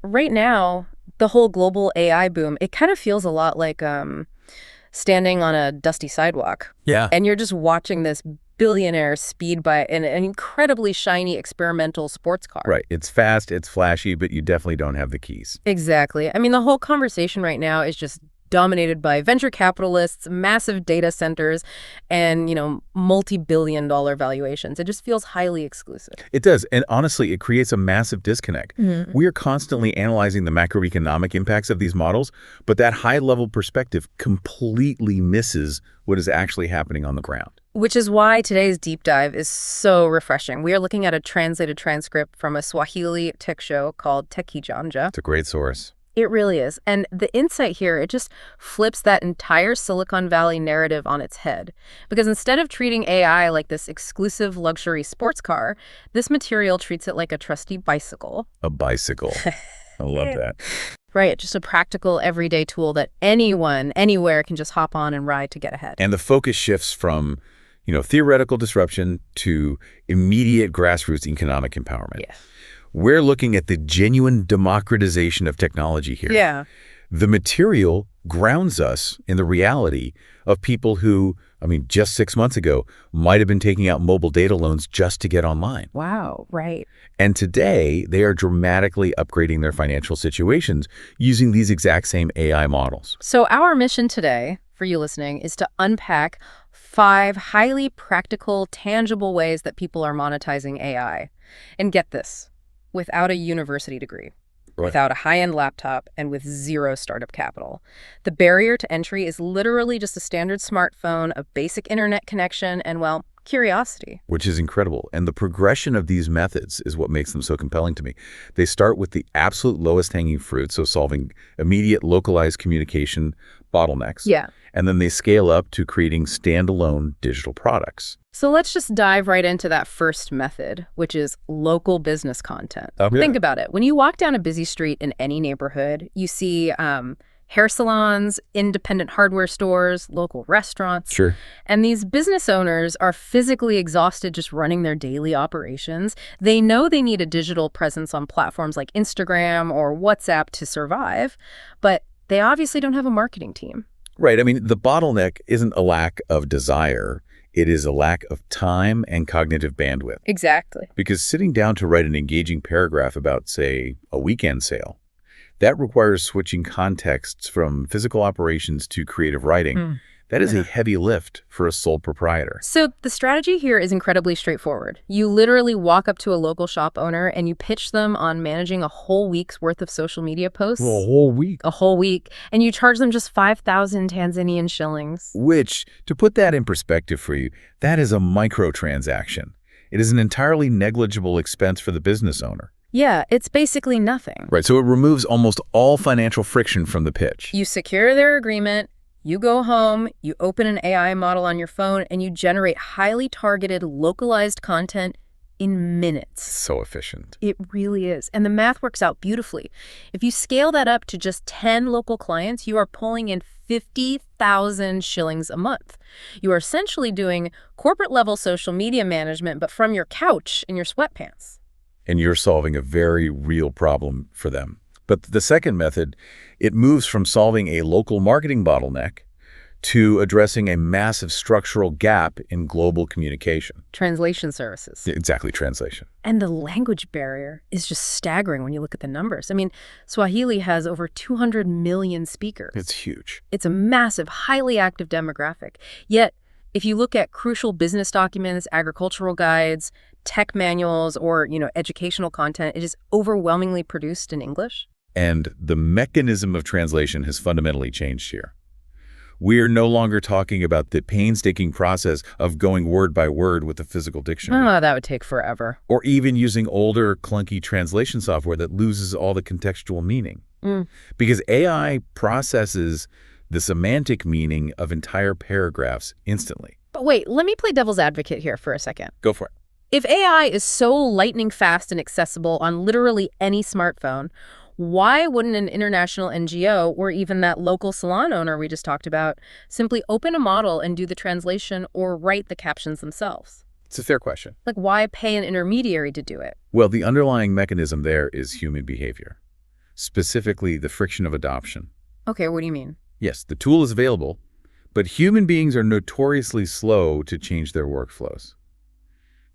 Right now, the whole global AI boom, it kind of feels a lot like standing on a dusty sidewalk. Yeah. And you're just watching this billionaire speed by an incredibly shiny experimental sports car. Right. It's fast, it's flashy, but you definitely don't have the keys. Exactly. I mean, the whole conversation right now is just dominated by venture capitalists, massive data centers, and, multi-billion-dollar valuations. It just feels highly exclusive. It does. And honestly, it creates a massive disconnect. Mhm. We are constantly analyzing the macroeconomic impacts of these models, but that high-level perspective completely misses what is actually happening on the ground. Which is why today's deep dive is so refreshing. We are looking at a translated transcript from a Swahili tech show called TechKijanja. It's a great source. It really is. And the insight here, it just flips that entire Silicon Valley narrative on its head. Because instead of treating AI like this exclusive luxury sports car, this material treats it like a trusty bicycle. A bicycle. I love that. Right, just a practical everyday tool that anyone, anywhere can just hop on and ride to get ahead. And the focus shifts from, theoretical disruption to immediate grassroots economic empowerment. Yeah. We're looking at the genuine democratization of technology here. Yeah. The material grounds us in the reality of people who, just 6 months ago, might have been taking out mobile data loans just to get online. Wow, right. And today, they are dramatically upgrading their financial situations using these exact same AI models. So our mission today, for you listening, is to unpack 5 highly practical, tangible ways that people are monetizing AI. And get this, without a university degree, Right. without a high-end laptop, and with zero startup capital. The barrier to entry is literally just a standard smartphone, a basic internet connection, and, curiosity. Which is incredible. And the progression of these methods is what makes them so compelling to me. They start with the absolute lowest hanging fruit, so solving immediate localized communication bottlenecks. Yeah. And then they scale up to creating standalone digital products. So let's just dive right into that first method, which is local business content. Yeah. Think about it. When you walk down a busy street in any neighborhood, you see hair salons, independent hardware stores, local restaurants. Sure. And these business owners are physically exhausted just running their daily operations. They know they need a digital presence on platforms like Instagram or WhatsApp to survive, but they obviously don't have a marketing team. Right. The bottleneck isn't a lack of desire. It is a lack of time and cognitive bandwidth. Exactly. Because sitting down to write an engaging paragraph about, say, a weekend sale, that requires switching contexts from physical operations to creative writing. That is a heavy lift for a sole proprietor. So the strategy here is incredibly straightforward. You literally walk up to a local shop owner and you pitch them on managing a whole week's worth of social media posts. Well, a whole week. A whole week. And you charge them just 5,000 Tanzanian shillings. Which, to put that in perspective for you, that is a microtransaction. It is an entirely negligible expense for the business owner. Yeah, it's basically nothing. Right, so it removes almost all financial friction from the pitch. You secure their agreement, you go home, you open an AI model on your phone, and you generate highly targeted, localized content in minutes. So efficient. It really is. And the math works out beautifully. If you scale that up to just 10 local clients, you are pulling in 50,000 shillings a month. You are essentially doing corporate-level social media management, but from your couch in your sweatpants. And you're solving a very real problem for them. But the second method, it moves from solving a local marketing bottleneck to addressing a massive structural gap in global communication. Translation services. Exactly, translation. And the language barrier is just staggering when you look at the numbers. Swahili has over 200 million speakers. It's huge. It's a massive, highly active demographic. Yet, if you look at crucial business documents, agricultural guides, tech manuals, or, educational content, it is overwhelmingly produced in English. And the mechanism of translation has fundamentally changed here. We are no longer talking about the painstaking process of going word by word with a physical dictionary. Oh, that would take forever. Or even using older, clunky translation software that loses all the contextual meaning. Because AI processes the semantic meaning of entire paragraphs instantly. But wait, let me play devil's advocate here for a second. Go for it. If AI is so lightning fast and accessible on literally any smartphone, why wouldn't an international NGO or even that local salon owner we just talked about simply open a model and do the translation or write the captions themselves? It's a fair question. Why pay an intermediary to do it? Well, the underlying mechanism there is human behavior. specifically the friction of adoption. Okay, what do you mean? Yes, the tool is available, but human beings are notoriously slow to change their workflows.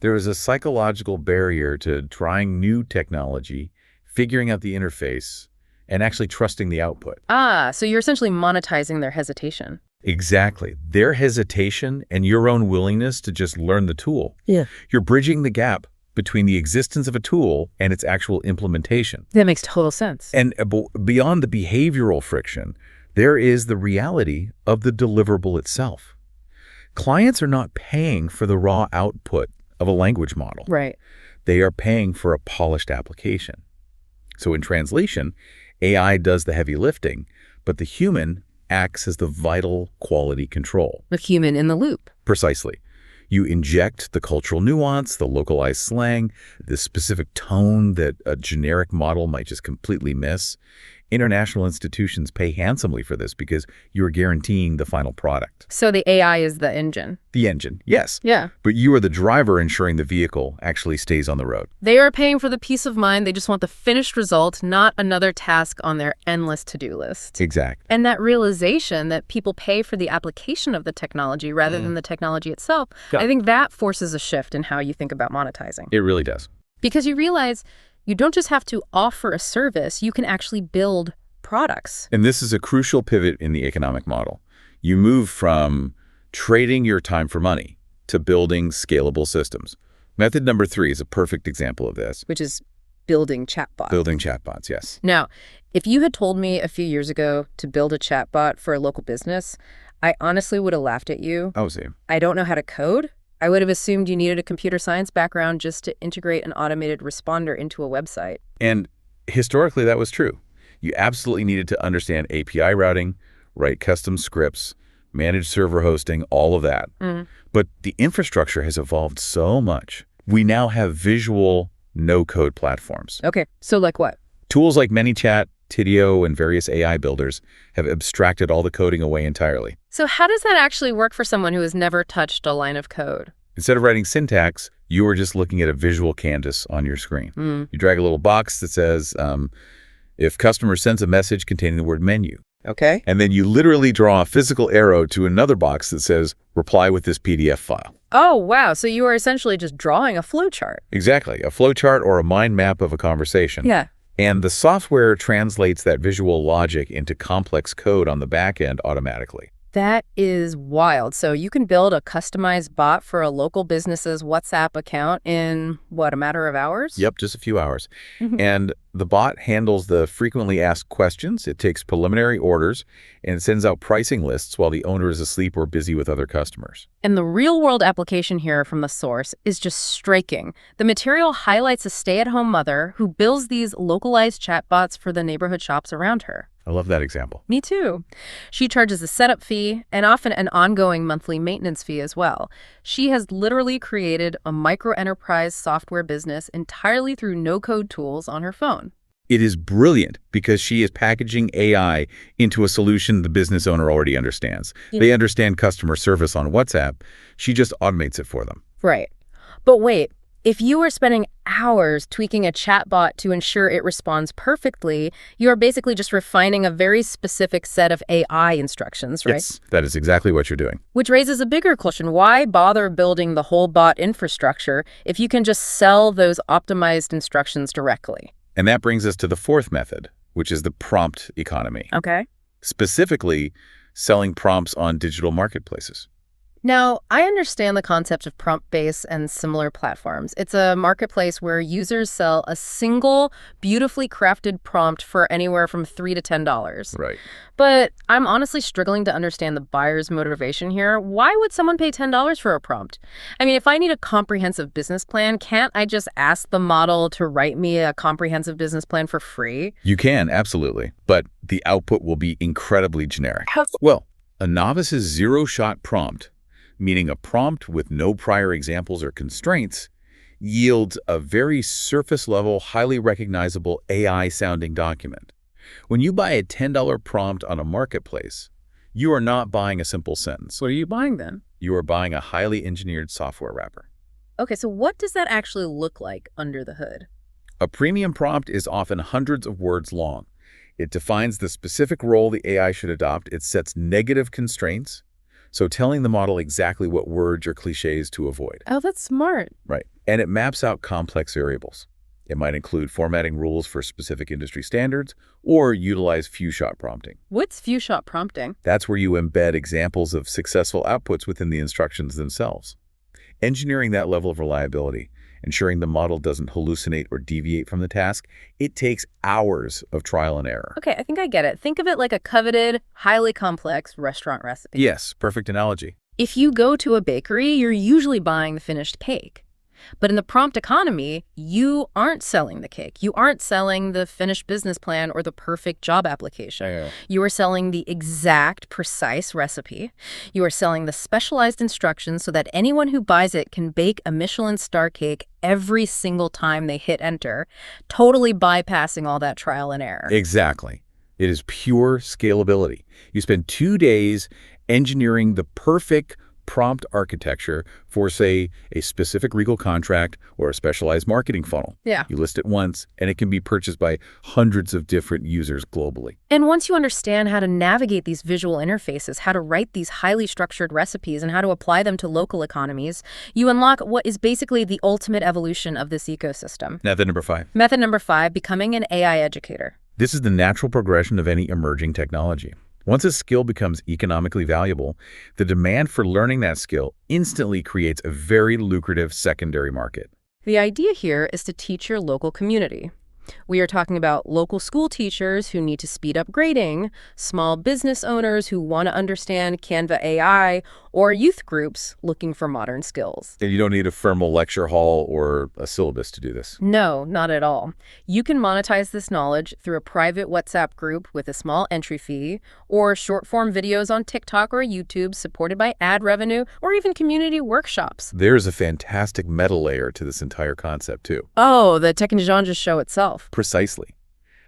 There is a psychological barrier to trying new technology, figuring out the interface, and actually trusting the output. Ah, so you're essentially monetizing their hesitation. Exactly. Their hesitation and your own willingness to just learn the tool. Yeah. You're bridging the gap between the existence of a tool and its actual implementation. That makes total sense. And beyond the behavioral friction, there is the reality of the deliverable itself. Clients are not paying for the raw output of a language model. Right. They are paying for a polished application. So in translation, AI does the heavy lifting, but the human acts as the vital quality control. The human in the loop. Precisely. You inject the cultural nuance, the localized slang, the specific tone that a generic model might just completely miss. International institutions pay handsomely for this because you're guaranteeing the final product. So the AI is the engine. The engine, yes. Yeah. But you are the driver ensuring the vehicle actually stays on the road. They are paying for the peace of mind. They just want the finished result, not another task on their endless to-do list. Exactly. And that realization that people pay for the application of the technology rather than the technology itself, Yeah. I think that forces a shift in how you think about monetizing. It really does. Because you realize you don't just have to offer a service, you can actually build products. And this is a crucial pivot in the economic model. You move from trading your time for money to building scalable systems. Method number 3 is a perfect example of this. Which is building chatbots. Building chatbots, yes. Now, if you had told me a few years ago to build a chatbot for a local business, I honestly would have laughed at you. Oh, same. I don't know how to code. I would have assumed you needed a computer science background just to integrate an automated responder into a website. And historically, that was true. You absolutely needed to understand API routing, write custom scripts, manage server hosting, all of that. But the infrastructure has evolved so much. We now have visual, no-code platforms. Okay, so like what? Tools like ManyChat, Tidio, and various AI builders have abstracted all the coding away entirely. So how does that actually work for someone who has never touched a line of code? Instead of writing syntax, you are just looking at a visual canvas on your screen. You drag a little box that says, if customer sends a message containing the word menu. Okay. And then you literally draw a physical arrow to another box that says, reply with this PDF file. Oh, wow. So you are essentially just drawing a flowchart. Exactly. A flowchart or a mind map of a conversation. Yeah. And the software translates that visual logic into complex code on the back end automatically. That is wild. So you can build a customized bot for a local business's WhatsApp account in, what, a matter of hours? Yep, just a few hours. And the bot handles the frequently asked questions. It takes preliminary orders and it sends out pricing lists while the owner is asleep or busy with other customers. And the real-world application here from the source is just striking. The material highlights a stay-at-home mother who builds these localized chatbots for the neighborhood shops around her. I love that example. Me too. She charges a setup fee and often an ongoing monthly maintenance fee as well. She has literally created a micro-enterprise software business entirely through no-code tools on her phone. It is brilliant because she is packaging AI into a solution the business owner already understands. Yeah. They understand customer service on WhatsApp. She just automates it for them. Right. But wait, if you are spending hours tweaking a chatbot to ensure it responds perfectly, you are basically just refining a very specific set of AI instructions, right? Yes, that is exactly what you're doing. Which raises a bigger question. Why bother building the whole bot infrastructure if you can just sell those optimized instructions directly? And that brings us to the fourth method, which is the prompt economy. Okay. Specifically, selling prompts on digital marketplaces. Now, I understand the concept of PromptBase and similar platforms. It's a marketplace where users sell a single, beautifully crafted prompt for anywhere from $3 to $10. Right. But I'm honestly struggling to understand the buyer's motivation here. Why would someone pay $10 for a prompt? I mean, if I need a comprehensive business plan, can't I just ask the model to write me a comprehensive business plan for free? You can, absolutely. But the output will be incredibly generic. Well, a novice's zero-shot prompt, meaning a prompt with no prior examples or constraints, yields a very surface-level, highly recognizable AI-sounding document. When you buy a $10 prompt on a marketplace, you are not buying a simple sentence. What are you buying then? You are buying a highly engineered software wrapper. Okay, so what does that actually look like under the hood? A premium prompt is often hundreds of words long, It defines the specific role the AI should adopt. It sets negative constraints, so telling the model exactly what words or cliches to avoid. Oh, that's smart. Right. And it maps out complex variables. It might include formatting rules for specific industry standards or utilize few-shot prompting. What's few-shot prompting? That's where you embed examples of successful outputs within the instructions themselves. Engineering that level of reliability, ensuring the model doesn't hallucinate or deviate from the task, it takes hours of trial and error. Okay, I think I get it. Think of it like a coveted, highly complex restaurant recipe. Yes, perfect analogy. If you go to a bakery, you're usually buying the finished cake. But in the prompt economy, you aren't selling the cake. You aren't selling the finished business plan or the perfect job application. Yeah. You are selling the exact, precise recipe. You are selling the specialized instructions so that anyone who buys it can bake a Michelin star cake every single time they hit enter, totally bypassing all that trial and error. Exactly. It is pure scalability. You spend 2 days engineering the perfect prompt architecture for, say, a specific legal contract or a specialized marketing funnel. Yeah. You list it once, and it can be purchased by hundreds of different users globally. And once you understand how to navigate these visual interfaces, how to write these highly structured recipes, and how to apply them to local economies, you unlock what is basically the ultimate evolution of this ecosystem. Method number 5. Method number 5, becoming an AI educator. This is the natural progression of any emerging technology. Once a skill becomes economically valuable, the demand for learning that skill instantly creates a very lucrative secondary market. The idea here is to teach your local community. We are talking about local school teachers who need to speed up grading, small business owners who want to understand Canva AI, or youth groups looking for modern skills. And you don't need a formal lecture hall or a syllabus to do this. No, not at all. You can monetize this knowledge through a private WhatsApp group with a small entry fee, or short-form videos on TikTok or YouTube supported by ad revenue, or even community workshops. There's a fantastic meta layer to this entire concept, too. Oh, the TechKijanja show itself. Precisely.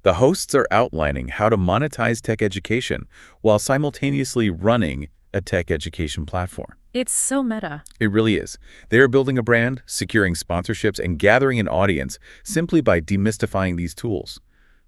The hosts are outlining how to monetize tech education while simultaneously running a tech education platform. It's so meta. It really is. They are building a brand, securing sponsorships, and gathering an audience simply by demystifying these tools.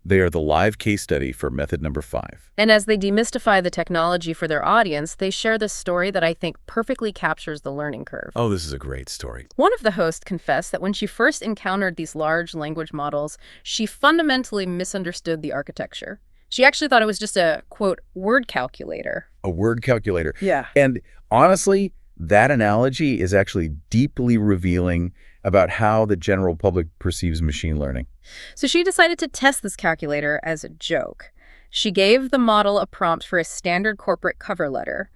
They are the live case study for method number 5. And as they demystify the technology for their audience, they share this story that I think perfectly captures the learning curve. Oh, this is a great story. One of the hosts confessed that when she first encountered these large language models, she fundamentally misunderstood the architecture. She actually thought it was just a, quote, word calculator. A word calculator. Yeah. And honestly, that analogy is actually deeply revealing about how the general public perceives machine learning. So she decided to test this calculator as a joke. She gave the model a prompt for a standard corporate cover letter,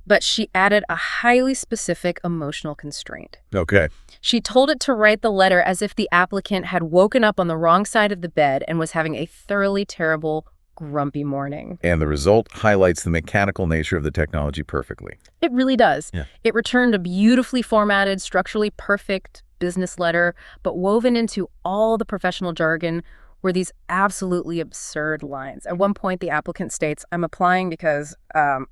but she added a highly specific emotional constraint. Okay. She told it to write the letter as if the applicant had woken up on the wrong side of the bed and was having a thoroughly terrible, grumpy morning. And the result highlights the mechanical nature of the technology perfectly. It really does. Yeah. It returned a beautifully formatted, structurally perfect business letter, but woven into all the professional jargon were these absolutely absurd lines. At one point, the applicant states, "I'm applying because,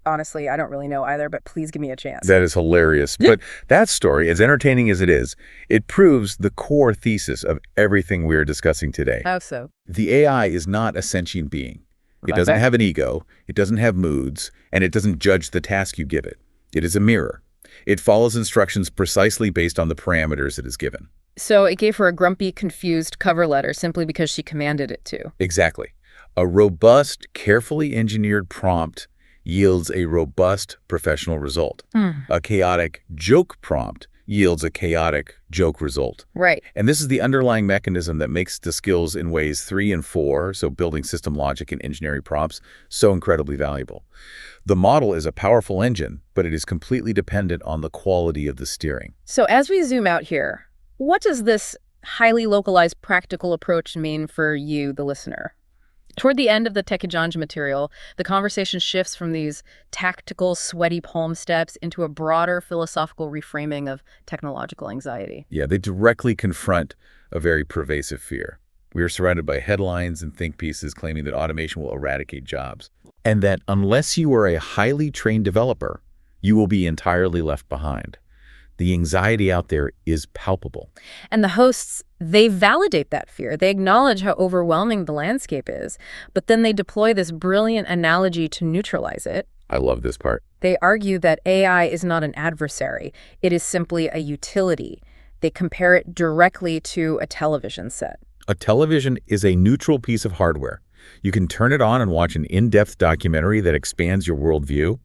honestly, I don't really know either, but please give me a chance." That is hilarious. But that story, as entertaining as it is, it proves the core thesis of everything we're discussing today. How so? The AI is not a sentient being. It Right. doesn't have an ego, it doesn't have moods, and it doesn't judge the task you give it. It is a mirror. It follows instructions precisely based on the parameters it is given. So it gave her a grumpy, confused cover letter simply because she commanded it to. Exactly. A robust, carefully engineered prompt yields a robust professional result. A chaotic joke prompt yields a chaotic joke result. Right. And this is the underlying mechanism that makes the skills in ways 3 and 4, so building system logic and engineering prompts, so incredibly valuable. The model is a powerful engine, but it is completely dependent on the quality of the steering. So as we zoom out here, what does this highly localized practical approach mean for you, the listener? Toward the end of the TechKijanja material, the conversation shifts from these tactical, sweaty palm steps into a broader philosophical reframing of technological anxiety. Yeah, they directly confront a very pervasive fear. We are surrounded by headlines and think pieces claiming that automation will eradicate jobs, and that unless you are a highly trained developer, you will be entirely left behind. The anxiety out there is palpable. And the hosts, They validate that fear. They acknowledge how overwhelming the landscape is, but then they deploy this brilliant analogy to neutralize it. I love this part. They argue that AI is not an adversary. It is simply a utility. They compare it directly to a television set. A television is a neutral piece of hardware. You can turn it on and watch an in-depth documentary that expands your worldview,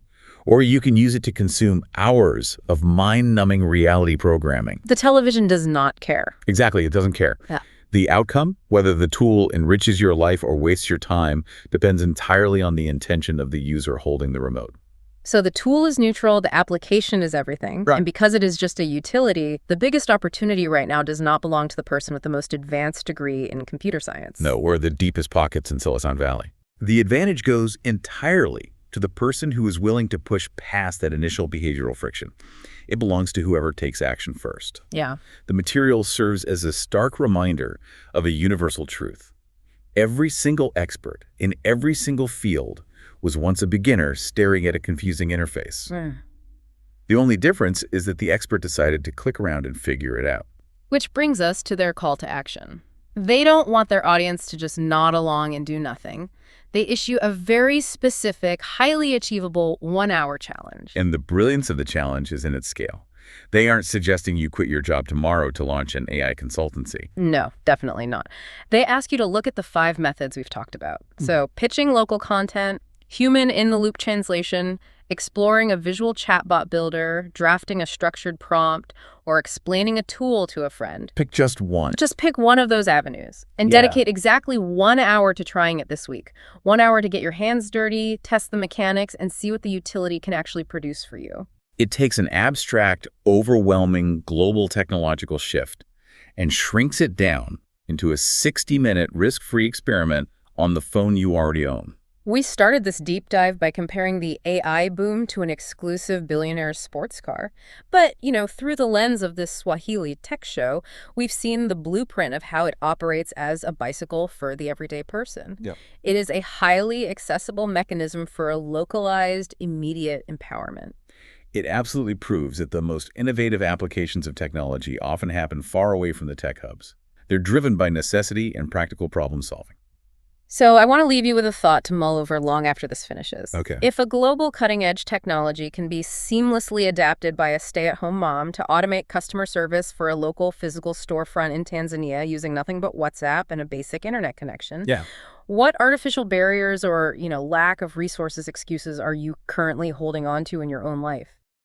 or you can use it to consume hours of mind-numbing reality programming. The television does not care. Exactly, it doesn't care. Yeah. The outcome, whether the tool enriches your life or wastes your time, depends entirely on the intention of the user holding the remote. So the tool is neutral, the application is everything. Right. And because it is just a utility, the biggest opportunity right now does not belong to the person with the most advanced degree in computer science. No, or the deepest pockets in Silicon Valley. The advantage goes entirely to the person who is willing to push past that initial behavioral friction. It belongs to whoever takes action first. Yeah. The material serves as a stark reminder of a universal truth. Every single expert in every single field was once a beginner staring at a confusing interface. The only difference is that the expert decided to click around and figure it out. Which brings us to their call to action. They don't want their audience to just nod along and do nothing. They issue a very specific, highly achievable 1-hour challenge. And the brilliance of the challenge is in its scale. They aren't suggesting you quit your job tomorrow to launch an AI consultancy. No, definitely not. They ask you to look at the 5 methods we've talked about. So pitching local content, human-in-the-loop translation, exploring a visual chatbot builder, drafting a structured prompt, or explaining a tool to a friend. Pick just one. Just pick one of those avenues and dedicate exactly 1 hour to trying it this week. 1 hour to get your hands dirty, test the mechanics, and see what the utility can actually produce for you. It takes an abstract, overwhelming global technological shift and shrinks it down into a 60-minute risk-free experiment on the phone you already own. We started this deep dive by comparing the AI boom to an exclusive billionaire sports car. But, through the lens of this Swahili tech show, we've seen the blueprint of how it operates as a bicycle for the everyday person. Yeah. It is a highly accessible mechanism for a localized, immediate empowerment. It absolutely proves that the most innovative applications of technology often happen far away from the tech hubs. They're driven by necessity and practical problem solving. So I want to leave you with a thought to mull over long after this finishes. Okay. If a global cutting-edge technology can be seamlessly adapted by a stay-at-home mom to automate customer service for a local physical storefront in Tanzania using nothing but WhatsApp and a basic internet connection, what artificial barriers or, lack of resources excuses are you currently holding on to in your own life?